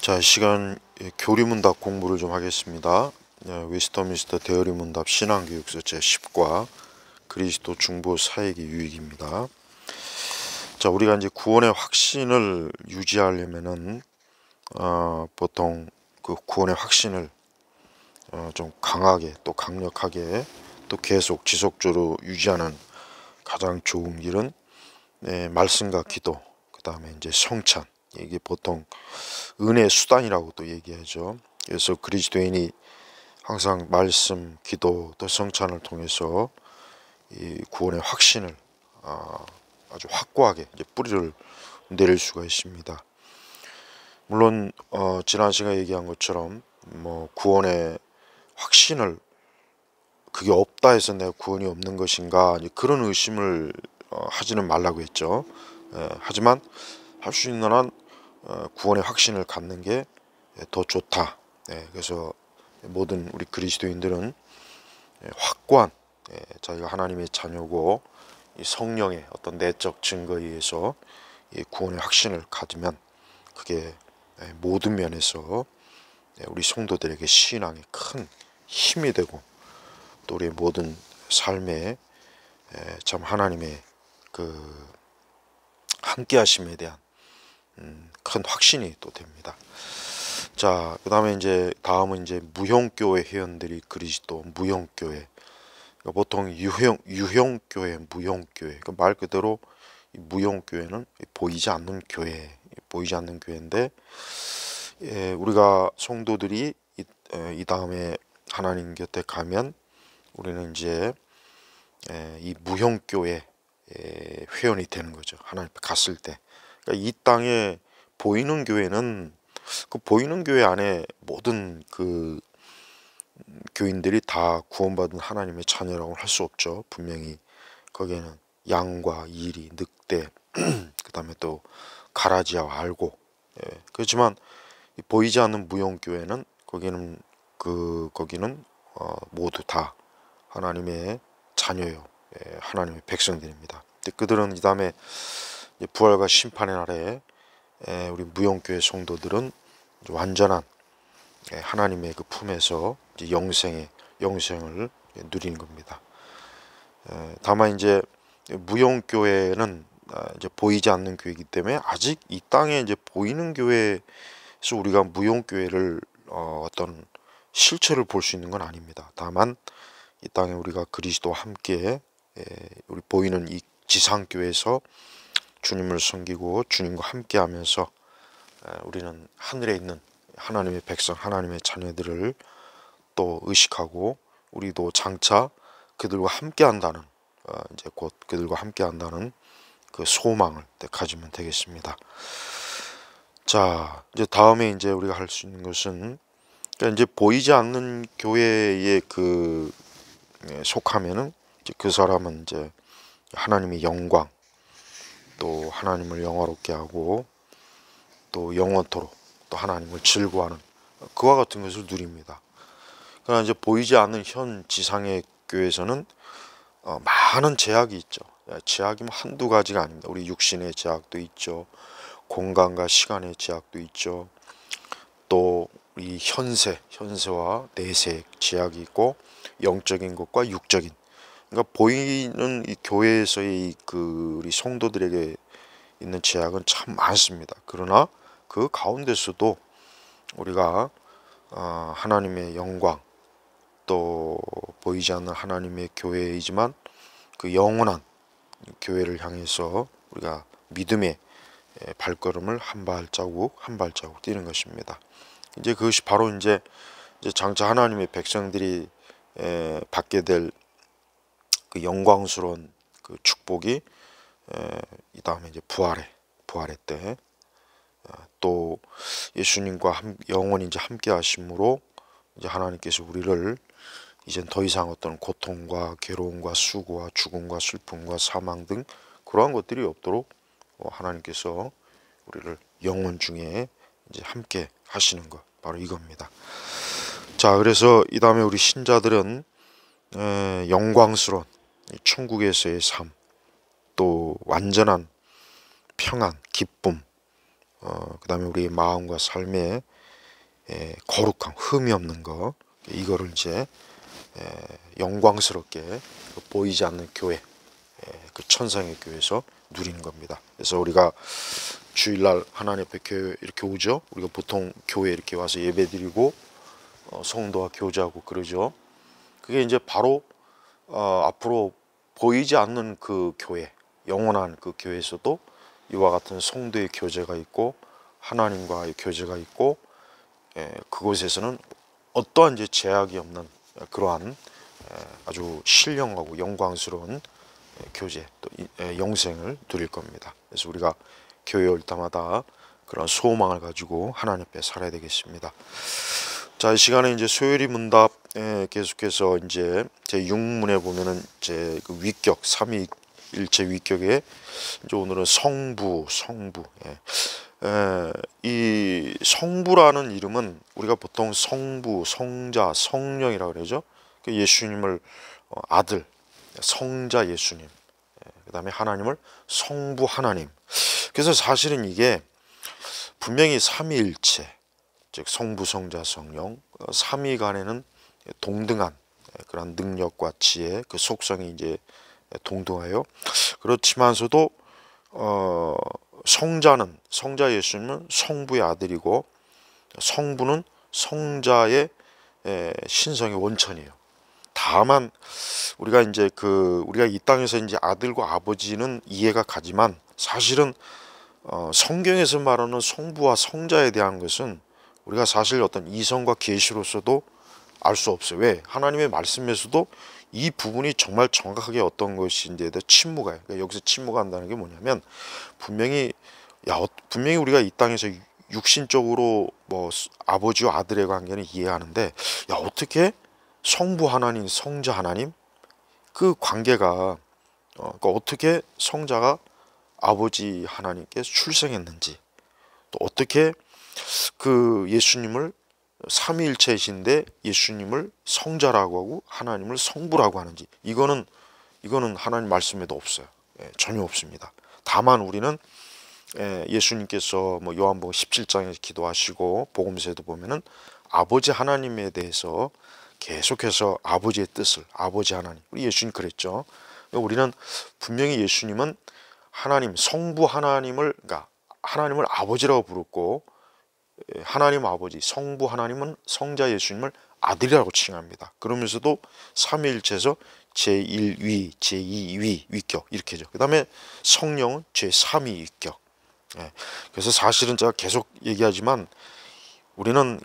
자, 시간 교리문답 공부를 좀 하겠습니다. 웨스터민스터 대어리문답 신앙교육서 제10과 그리스도 중보 사역의 유익입니다. 자, 우리가 이제 구원의 확신을 유지하려면은 보통 그 구원의 확신을 좀 강하게 또 강력하게 또 계속 지속적으로 유지하는 가장 좋은 길은 말씀과 기도, 그 다음에 이제 성찬, 이게 보통 은혜의 수단이라고 또 얘기하죠. 그래서 그리스도인이 항상 말씀, 기도, 또 성찬을 통해서 이 구원의 확신을 아주 확고하게 이제 뿌리를 내릴 수가 있습니다. 물론 지난 시간에 얘기한 것처럼 뭐 구원의 확신을 그게 없다 해서 내가 구원이 없는 것인가 그런 의심을 하지는 말라고 했죠. 하지만 할 수 있는 한 구원의 확신을 갖는 게 더 좋다. 그래서 모든 우리 그리스도인들은 확고한 자기가 하나님의 자녀고 이 성령의 어떤 내적 증거에 의해서 이 구원의 확신을 가지면 그게 모든 면에서 우리 성도들에게 신앙에 큰 힘이 되고 또 우리 모든 삶에 참 하나님의 그 함께하심에 대한 큰 확신이 또 됩니다. 자, 그 다음에 이제 다음은 이제 무형교회 회원들이 그리스도 무형교회. 그러니까 보통 유형교회, 무형교회. 그 말 그대로 무형교회는 보이지 않는 교회, 보이지 않는 교회인데 우리가 성도들이 이 다음에 하나님 곁에 가면 우리는 이제 이 무형교회 회원이 되는 거죠. 하나님 앞에 갔을 때. 그러니까 이 땅에 보이는 교회는 그 보이는 교회 안에 모든 그 교인들이 다 구원받은 하나님의 자녀라고 할 수 없죠. 분명히 거기에는 양과 이리, 늑대, 그 다음에 또 가라지와 알고. 그렇지만 보이지 않는 무용교회는 거기는 모두 다 하나님의 자녀요, 하나님의 백성들입니다. 그들은 이 다음에 부활과 심판의 날에 우리 무용교회 성도들은 완전한 하나님의 그 품에서 영생을 누리는 겁니다. 다만 이제 무용교회는 이제 보이지 않는 교회이기 때문에 아직 이 땅에 이제 보이는 교회에서 우리가 무용교회를 어떤 실체를 볼 수 있는 건 아닙니다. 다만 이 땅에 우리가 그리스도와 함께 우리 보이는 이 지상교회에서 주님을 섬기고 주님과 함께하면서 우리는 하늘에 있는 하나님의 백성, 하나님의 자녀들을 또 의식하고 우리도 장차 그들과 함께한다는 이제 곧 그들과 함께한다는 그 소망을 가지면 되겠습니다. 자, 이제 다음에 이제 우리가 할 수 있는 것은 그러니까 이제 보이지 않는 교회에 그 속하면은 이제 그 사람은 이제 하나님의 영광 또 하나님을 영화롭게 하고 또 영원토록 또 하나님을 즐거워하는 그와 같은 것을 누립니다. 그러나 이제 보이지 않는 현 지상의 교회에서는 많은 제약이 있죠. 제약이 뭐 한두 가지가 아닙니다. 우리 육신의 제약도 있죠. 공간과 시간의 제약도 있죠. 또 이 현세와 내세의 제약이 있고 영적인 것과 육적인. 그러니까 보이는 이 교회에서의 그 우리 성도들에게 있는 제약은 참 많습니다. 그러나 그 가운데서도 우리가 하나님의 영광 또 보이지 않는 하나님의 교회이지만 그 영원한 교회를 향해서 우리가 믿음의 발걸음을 한 발자국 뛰는 것입니다. 이제 그것이 바로 이제 장차 하나님의 백성들이 받게 될 그 영광스러운 그 축복이 이 다음에 이제 부활의 때 또 예수님과 영원히 이제 함께 하심으로 이제 하나님께서 우리를 이젠 더 이상 어떤 고통과 괴로움과 수고와 죽음과 슬픔과 사망 등 그러한 것들이 없도록 하나님께서 우리를 영원 중에 이제 함께 하시는 것 바로 이겁니다. 자, 그래서 이 다음에 우리 신자들은 영광스러운 천국에서의 삶, 또 완전한 평안, 기쁨, 그다음에 우리 마음과 삶에 거룩함, 흠이 없는 거, 이거를 이제 영광스럽게 보이지 않는 교회, 그 천상의 교회에서 누리는 겁니다. 그래서 우리가 주일날 하나님 앞에 교회 이렇게 오죠. 우리가 보통 교회 이렇게 와서 예배드리고 성도와 교제하고 그러죠. 그게 이제 바로 앞으로 보이지 않는 그 교회, 영원한 그 교회에서도 이와 같은 성도의 교제가 있고 하나님과의 교제가 있고, 그곳에서는 어떠한 이제 제약이 없는 그러한 아주 신령하고 영광스러운 교제, 또 영생을 누릴 겁니다. 그래서 우리가 교회 올 때마다 그런 소망을 가지고 하나님 앞에 살아야 되겠습니다. 자, 이 시간에 이제 소요리 문답 계속해서 이제 제 6문에 보면은 제 그 위격, 삼위일체 위격에 이제 오늘은 성부. 이 성부라는 이름은 우리가 보통 성부, 성자, 성령이라고 그러죠. 그 예수님을 아들, 성자 예수님, 그 다음에 하나님을 성부 하나님. 그래서 사실은 이게 분명히 삼위일체, 즉 성부, 성자, 성령, 삼위간에는 동등한 그런 능력과 지혜, 그 속성이 이제 동등하여, 그렇지만서도 성자 예수님은 성부의 아들이고 성부는 성자의 신성의 원천이에요. 다만 우리가 이제 우리가 이 땅에서 이제 아들과 아버지는 이해가 가지만, 사실은 성경에서 말하는 성부와 성자에 대한 것은 우리가 사실 어떤 이성과 계시로서도 알 수 없어요. 왜? 하나님의 말씀에서도 이 부분이 정말 정확하게 어떤 것인지에 대해 침묵해요. 그러니까 여기서 침묵한다는 게 뭐냐면, 분명히 우리가 이 땅에서 육신적으로 뭐 아버지와 아들의 관계는 이해하는데, 어떻게 성부 하나님, 성자 하나님 그 관계가 그러니까 어떻게 성자가 아버지 하나님께 출생했는지, 또 어떻게 그 예수님을 삼위일체이신데 예수님을 성자라고 하고 하나님을 성부라고 하는지, 이거는 하나님 말씀에도 없어요. 전혀 없습니다. 다만 우리는 예수님께서 뭐 요한복음 17장에서 기도하시고 복음서에도 보면은 아버지 하나님에 대해서 계속해서 아버지의 뜻을, 아버지 하나님, 우리 예수님 그랬죠. 우리는 분명히 예수님은 하나님, 성부 하나님을, 그러니까 하나님을 아버지라고 부르고, 하나님 아버지, 성부 하나님은 성자 예수님을 아들이라고 칭합니다. 그러면서도 삼위일체에서 제1위, 제2위 위격 이렇게죠. 그 다음에 성령은 제3위 위격. 그래서 사실은 제가 계속 얘기하지만 우리는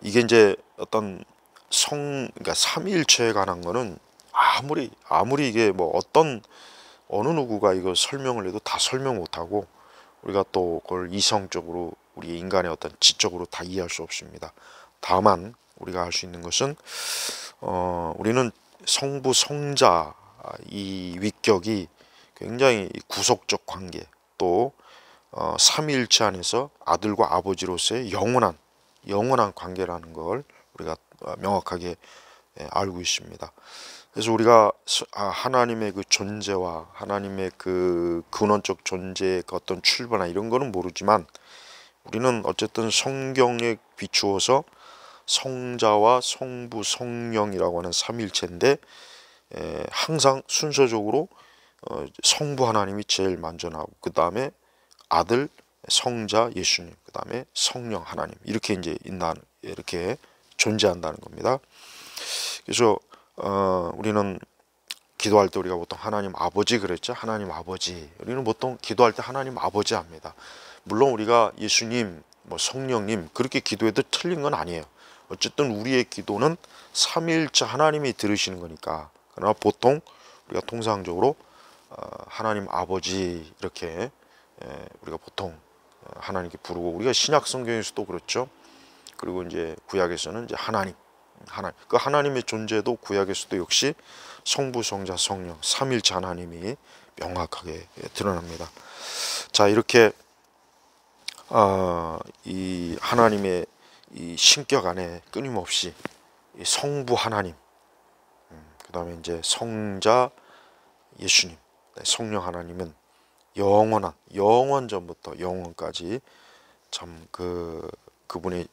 이게 이제 어떤 그러니까 삼위일체에 관한 거는 아무리 이게 뭐 어느 누구가 이거 설명을 해도 다 설명 못하고, 우리가 또 그걸 이성적으로 우리 인간의 어떤 지적으로 다 이해할 수 없습니다. 다만 우리가 할 수 있는 것은 우리는 성부 성자 이 위격이 굉장히 구속적 관계, 또 삼위일체 안에서 아들과 아버지로서의 영원한 관계라는 걸 우리가 명확하게 알고 있습니다. 그래서 우리가 하나님의 그 존재와 하나님의 그 근원적 존재의 그 어떤 출발이나 이런 거는 모르지만, 우리는 어쨌든 성경에 비추어서 성자와 성부 성령이라고 하는 삼일체인데, 항상 순서적으로 성부 하나님이 제일 먼저 나오고, 그 다음에 아들 성자 예수님, 그 다음에 성령 하나님, 이렇게 이제 이렇게 존재한다는 겁니다. 그래서 우리는 기도할 때 우리가 보통 하나님 아버지 그랬죠. 하나님 아버지. 우리는 보통 기도할 때 하나님 아버지 합니다. 물론 우리가 예수님, 뭐 성령님 그렇게 기도해도 틀린 건 아니에요. 어쨌든 우리의 기도는 삼위일체 하나님이 들으시는 거니까. 그러나 보통 우리가 통상적으로 하나님 아버지 이렇게 우리가 보통 하나님께 부르고, 우리가 신약 성경에서도 그렇죠. 그리고 이제 구약에서는 이제 하나님 그 하나님의 존재도 구약에서도 역시 성부 성자 성령 삼일체 하나님이 명확하게 드러납니다. 자, 이렇게 이 하나님의 이 신격 안에 끊임없이 이 성부 하나님, 그 다음에 이제 성자 예수님, 성령 하나님은 영원한 영원전부터 영원까지 참 그분의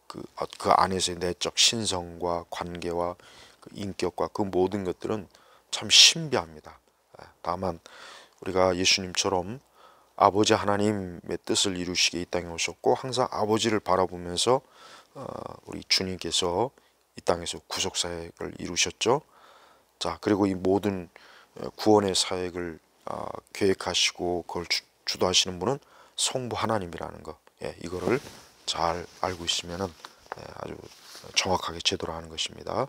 그 안에서의 내적 신성과 관계와 그 인격과 그 모든 것들은 참 신비합니다. 다만 우리가 예수님처럼 아버지 하나님의 뜻을 이루시게 이 땅에 오셨고 항상 아버지를 바라보면서 우리 주님께서 이 땅에서 구속 사역을 이루셨죠. 자, 그리고 이 모든 구원의 사역을 계획하시고 그걸 주도하시는 분은 성부 하나님이라는 거, 이거를 잘 알고 있으면은 아주 정확하게 제대로 하는 것입니다.